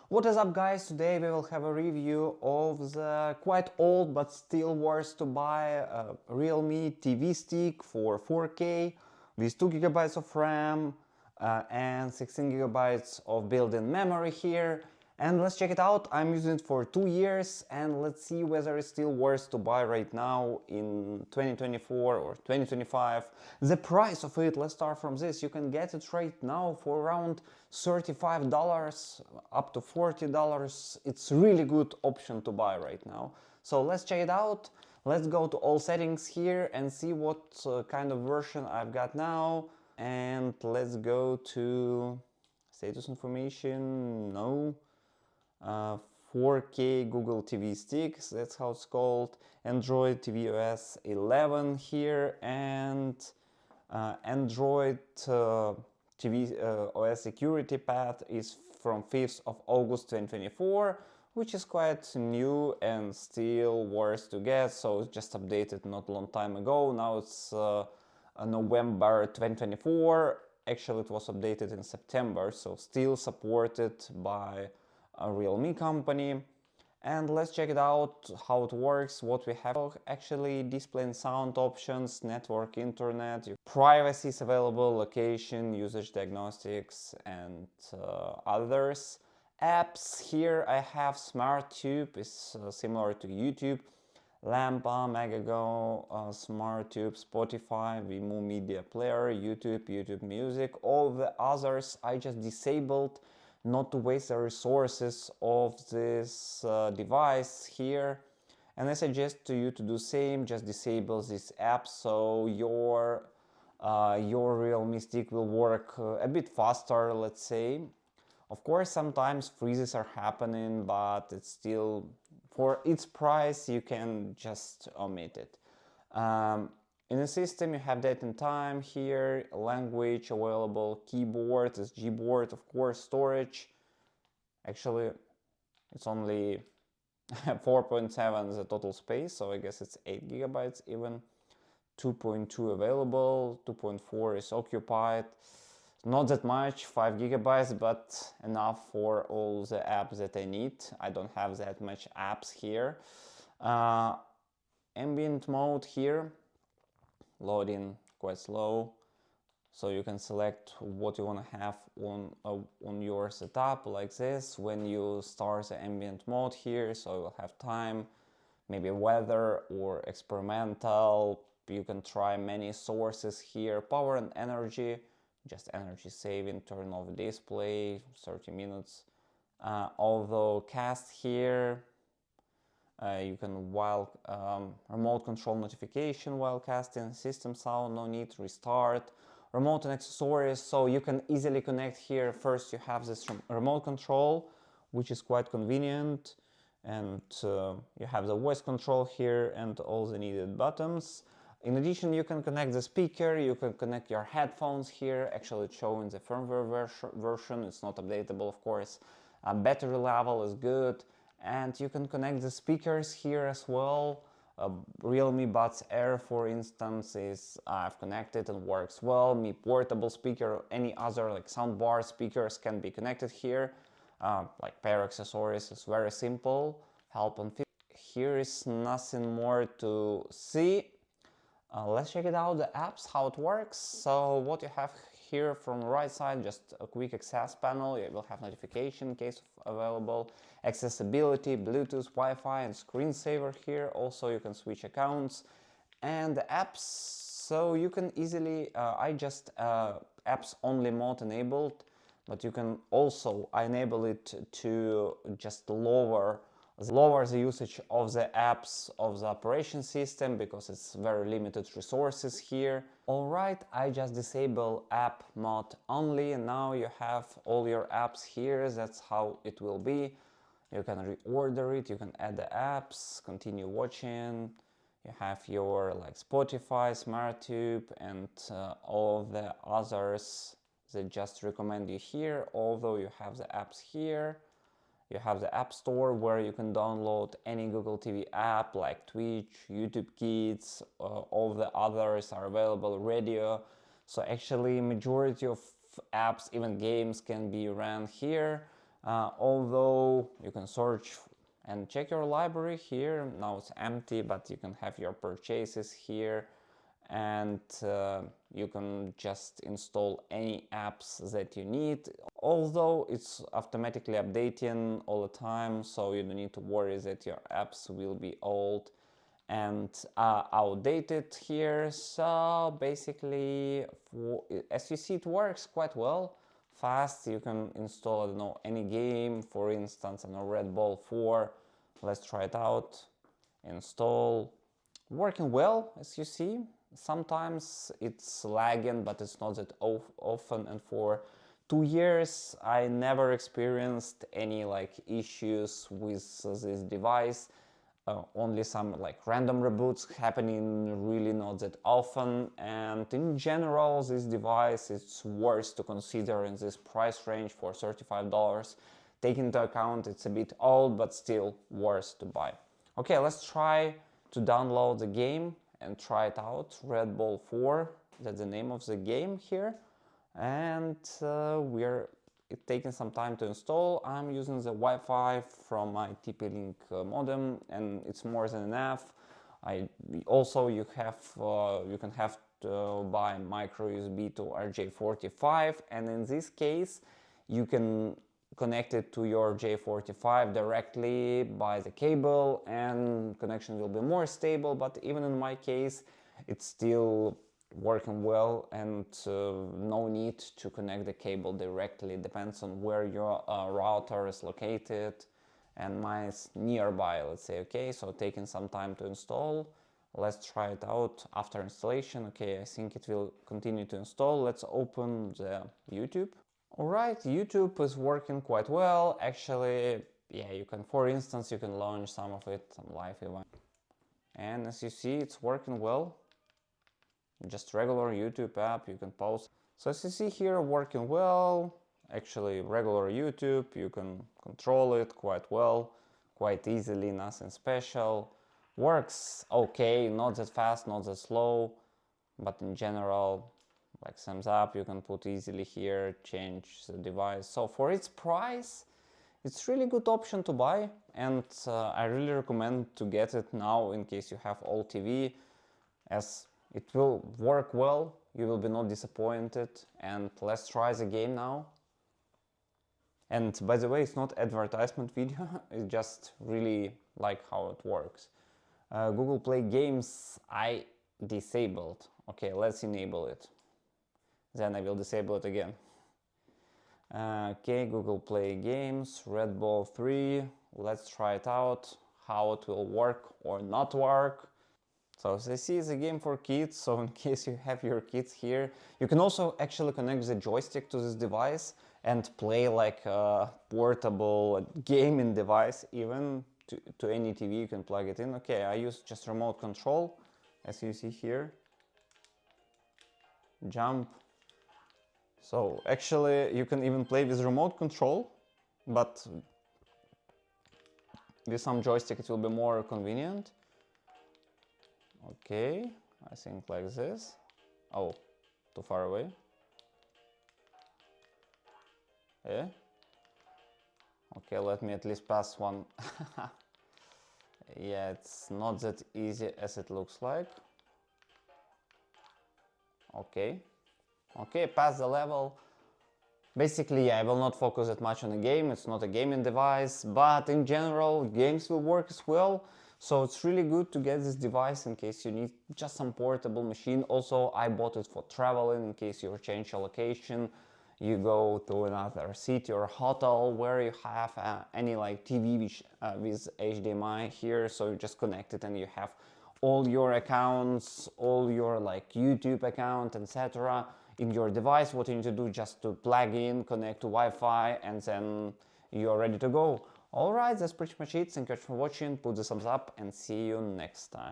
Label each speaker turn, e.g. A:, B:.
A: What is up, guys? Today we will have a review of the quite old but still worth to buy Realme TV Stick for 4K with 2 GB of RAM and 16 GB of built-in memory here. And let's check it out. I'm using it for 2 years and let's see whether it's still worth to buy right now in 2024 or 2025. The price of it, let's start from this. You can get it right now for around $35 up to $40. It's really good option to buy right now. So let's check it out. Let's go to all settings here and see what kind of version I've got now. And let's go to status information, no. 4K Google TV Sticks, that's how it's called. Android TV OS 11 here, and Android TV OS security path is from 5th of August 2024, which is quite new and still worth to get. So it's just updated not a long time ago. Now it's November 2024. Actually, it was updated in September, so still supported by a Realme company. And let's check it out, how it works, what we have. Actually, display and sound options, network, internet, privacy is available, location, usage diagnostics, and others. Apps, here I have SmartTube, is similar to YouTube, Lampa, Megago, SmartTube, Spotify, Vimo Media Player, YouTube Music. All the others I just disabled not to waste the resources of this device here, and I suggest to you to do same. Just disable this app so your Realme Stick will work a bit faster, let's say. Of course, sometimes freezes are happening, but it's still, for its price, you can just omit it. In the system, you have date and time here, language available, keyboard is Gboard, of course, storage. Actually, it's only 4.7 is the total space, so I guess it's 8 GB even. 2.2 available, 2.4 is occupied. Not that much, 5 GB, but enough for all the apps that I need. I don't have that much apps here. Ambient mode here. Loading quite slow, so you can select what you want to have on your setup, like this. When you start the ambient mode here, so you'll have time, maybe weather or experimental. You can try many sources here. Power and energy, just energy saving. Turn off display, 30 minutes. Although cast here, you can remote control notification while casting, system sound, no need, restart, remote and accessories, so you can easily connect here. First you have this remote control, which is quite convenient, and you have the voice control here and all the needed buttons. In addition, you can connect the speaker, you can connect your headphones here. Actually, it's showing the firmware version, it's not updatable, of course. Battery level is good. And you can connect the speakers here as well. Realme Buds Air, for instance, is I've connected and works well. Mi Portable speaker or any other like soundbar speakers can be connected here. Like pair accessories is very simple. Help and fit. Here is nothing more to see. Let's check it out, the apps, how it works. So what you have here from the right side, just a quick access panel. You will have notification in case of available, accessibility, Bluetooth, Wi-Fi, and screensaver here. Also, you can switch accounts and the apps. So you can easily, I just apps only mode enabled, but you can also enable it to just lower the usage of the apps of the operation system, because it's very limited resources here. Alright, I just disable app mode only, and now you have all your apps here. That's how it will be. You can reorder it, you can add the apps, continue watching. You have your like Spotify, SmartTube, and all of the others that just recommend you here. Although you have the apps here. You have the App Store where you can download any Google TV app like Twitch, YouTube Kids, all the others are available, radio. So actually majority of apps, even games, can be run here. Although you can search and check your library here. Now it's empty, but you can have your purchases here, and you can just install any apps that you need. Although it's automatically updating all the time, so you don't need to worry that your apps will be old and outdated here. So basically, as you see, it works quite well, fast. You can install, I don't know, any game, for instance, I know Red Bull 4. Let's try it out. Install. Working well, as you see. Sometimes it's lagging, but it's not that often, and for 2 years I never experienced any like issues with this device. Only some like random reboots happening, really not that often, and in general this device is worth to consider in this price range for $35. Taking into account it's a bit old, but still worth to buy. Okay, let's try to download the game and try it out. Red Bull 4, that's the name of the game here, and it's taking some time to install. I'm using the Wi-Fi from my TP-Link modem, and it's more than enough. You can have to buy micro USB to RJ45, and in this case you can connect it to your J45 directly by the cable, and connection will be more stable. But even in my case, it's still working well, and no need to connect the cable directly. It depends on where your router is located, and mine is nearby, let's say. Okay, so taking some time to install. Let's try it out after installation. Okay, I think it will continue to install. Let's open the YouTube. Alright, YouTube is working quite well. Actually, yeah, you can, for instance, you can launch some of it, some live event. And as you see, it's working well. Just regular YouTube app, you can pause. So as you see here, working well. Actually, regular YouTube, you can control it quite well, quite easily, nothing special. Works okay, not that fast, not that slow, but in general, like thumbs up, you can put easily here, change the device. So for its price, it's really good option to buy, and I really recommend to get it now in case you have old TV, as it will work well, you will be not disappointed. And let's try the game now. And by the way, it's not advertisement video, it's just really like how it works. Google Play Games I disabled. Okay, let's enable it. Then I will disable it again. Okay, Google Play Games, Red Bull 3. Let's try it out, how it will work or not work. So as I see, it's a game for kids, so in case you have your kids here, you can also actually connect the joystick to this device and play like a portable gaming device, even to any TV. You can plug it in. Okay, I use just remote control, as you see here. Jump. So actually you can even play with remote control, but with some joystick it will be more convenient. Okay, I think like this. Oh, too far away. Yeah. Okay, let me at least pass one. Yeah, it's not that easy as it looks like. Okay. Okay, pass the level. Basically, I will not focus that much on the game. It's not a gaming device, but in general, games will work as well. So it's really good to get this device in case you need just some portable machine. Also, I bought it for traveling, in case you change your location, you go to another city or hotel where you have any like TV with HDMI here. So you just connect it and you have all your accounts, all your like YouTube account, etc. in your device. What you need to do just to plug in, connect to Wi-Fi, and then you're ready to go. Alright, that's pretty much it. Thank you for watching, put the thumbs up, and see you next time.